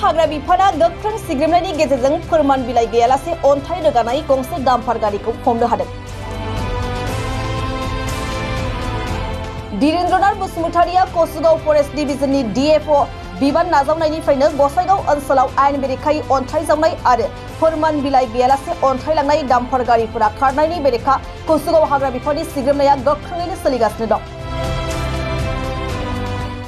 हाग्रा बिफाना गोख्रों सिग्रोमनायनि गेजेरजों फोरमान बिलाइ गैयालासे अन्थाइ रोगानाय गंसे डाम्पार गारिखौ हमनो हादों। धीरेन्द्रनाथ बसुमतारिया कसुगाव फरेस्ट डिभिजननि DFO बिबान नाजावनायनिफ्रायनो गसाइगाव ओनसोलाव आयेन बेरेखायै अन्थाइ जावनाय आरो फोरमान बिलाइ गैयालासे अन्थाइ लांनाय डाम्पार गारिफोरा खारनायनि बेरेखा कसुगाव हाग्रा बिफाननि सिग्रोमनाया गोख्रोङैनो सोलिगासिनो दं।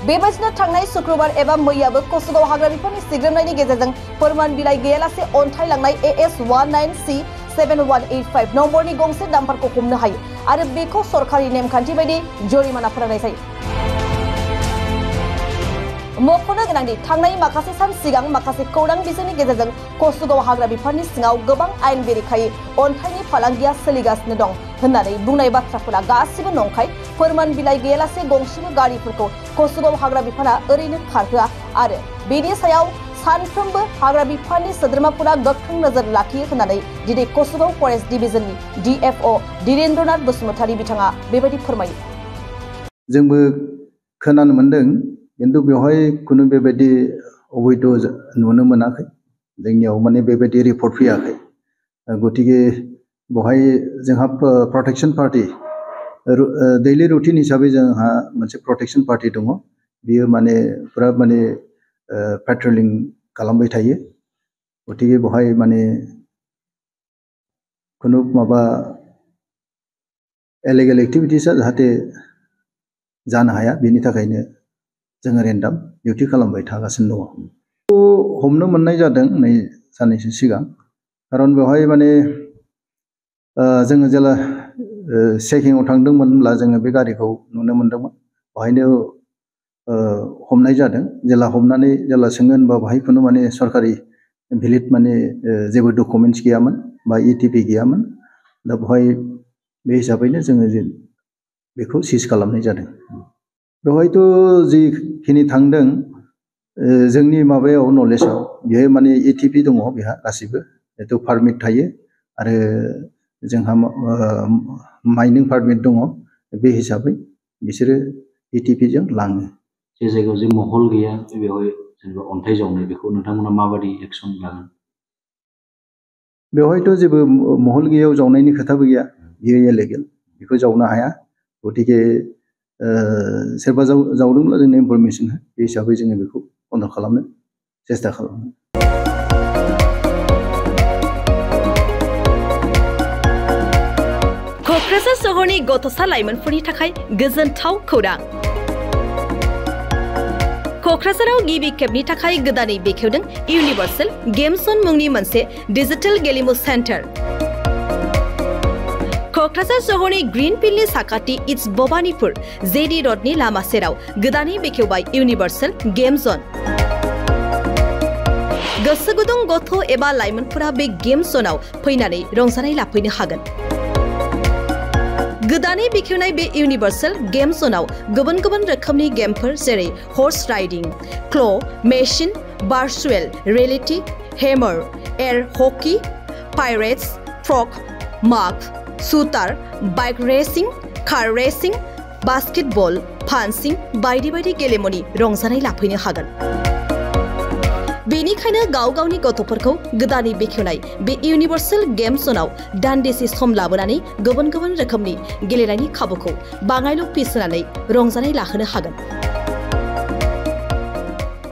बेबायदिनो थांनाय शुक्रबार एबा मैयाबो कसुगाव हाग्रा बिफाननि सिग्रोमनायनि गेजेरजों फोरमान बिलाइ गैयालासे अन्थाइ लांनाय AS 19C 7185 नम्बरनि गंसे डाम्पारखौ हमनो हायो आरो बेखौ सरकारि नेमखान्थि बायदि जरिमाना फोनांनाय जायो। मख'नो गोनांदि थांनाय माखासे सान सिगां माखासे खौरां बिजोंनि गेजेरजों कसुगाव हाग्रा बिफाननि सिङाव गोबां आयेन बेरेखायै अन्थाइनि फालांगिया सोलिगासिनो दं होननानै बुंनाय बाथ्राफोरा गासिबो नंखाय। फोरमान बिलाइ गैयालासे गंसेबो गारिफोरखौ कसुगाव हाग्रा बिफाना ओरैनो खारहोआ आरो बेनि सायाव सानफ्रोमबो हाग्रा बिफाननि सोद्रोमाफोरा गोख्रों नोजोर लाखियो होननानै दिनै कसुगाव फरेस्ट डिभिजननि DFO धीरेन्द्रनाथ बसुमतारि बिथाङा बेबायदि फोरमायो। जोंबो खोनानो मोनदों किन्तु बेवहाय खुनु बेबायदि अबैध नुनो मोनाखै। जोंनियाव माने बेबायदि रिपर्ट फैयाखै। गतिके बेवहाय जोंहा प्रटेक्शन पार्टी दैलि रुटिन हिसाबै जोंहा मोनसे प्रटेक्शन पार्टी दङ। बियो माने पुरा माने पेट्रलिं खालामबाय थायो। गतिके बेवहाय माने खुनु माबा इलिगेल एक्टिभिटिसा जाहाथे जानो हाया बेनि थाखायनो जोङो रेन्डम डिउटि खालामबाय थागासिनो दङ। हमनो मोननाय जादों नै साननैसो सिगां। खारन बेवहाय माने जोङो जेला चेकिंआव थांदोंमोनब्ला जोङो बे गारिखौ नुनो मोनदोंमोन। बेवहायनो हमनाय जादों। जेला हमनानै जेला सोङो होनबा बेवहाय खुनु माने सरकारि भेलिड माने जेबो डकुमेन्टस गैयामोन बा ETP गैयामोन। दा बेवहाय बे हिसाबैनो जोङो बेखौ सिज खालामनाय जादों। बेवहायथ' जिखिनि थांदों जोंनि माबायाव नलेजाव बेहाय माने ETP दङ बेहा गासिबो जिहेथु पारमिट थायो आरो जोंहा माइनिं पारमिट दङ। बे हिसाबै बिसोरो ETP जों लाङो। जे जायगायाव जे महल गैया बेवहाय जेनेबा अन्थाइ जावनाय बेखौ नोंथांमोना माबायदि एक्सन लागोन? बेवहायथ' जेबो महल गैयाव जावनायनि खोथाबो गैया। बियो इलिगेल, बेखौ जावनो हाया। गतिके सोरबा जावदोंब्ला जोंनो इनफरमेसन हो। बे हिसाबै जोङो बेखौ बन्द खालामनो सेस्था खालामो। क'क्राझार सहरनि गथ'सा लाइमोनफोरनि थाखाय गोजोनथाव खौरां। क'क्राझाराव गिबि खेबनि थाखाय गोदानै बेखेवदों इउनिभार्सेल गेम जन मुंनि मोनसे डिजिटेल गेलेमु सेन्टार। क'क्राझार सहरनि ग्रीनफील्डनि साखाथि इट्स भबानीपुर JD र'डनि लामा सेराव गोदानै बेखेवबाय इउनिभार्सेल गेम जन। गोसो गुदुं गथ' एबा लाइमोनफोरा बे गेम जनाव फैनानै रंजानाय लाफैनो हागोन। गोदानै बेखेवनाय बे इउनिभार्सेल गेम जनाव गुबुन गुबुन रोखोमनि गेमफोर जेरै horse riding, claw' machine, virtual reality, हेमार, एयार हकी, पाइरेट्स, फ्रग, माग, shooter, bike racing, car racing, basketball, पान्सिं बायदि बायदि गेलेमुनि रंजानाय लाफैनो हागोन। बेनिखायनो गाव गावनि गथ'फोरखौ गोदानै बेखेवनाय बे इउनिभार्सेल गेम जनाव दान्दिसे सम लाबोनानै गुबुन गुबुन रोखोमनि गेलेनायनि खाबुखौ बाङायल' फिस होनानै रंजानाय लाहोनो हागोन।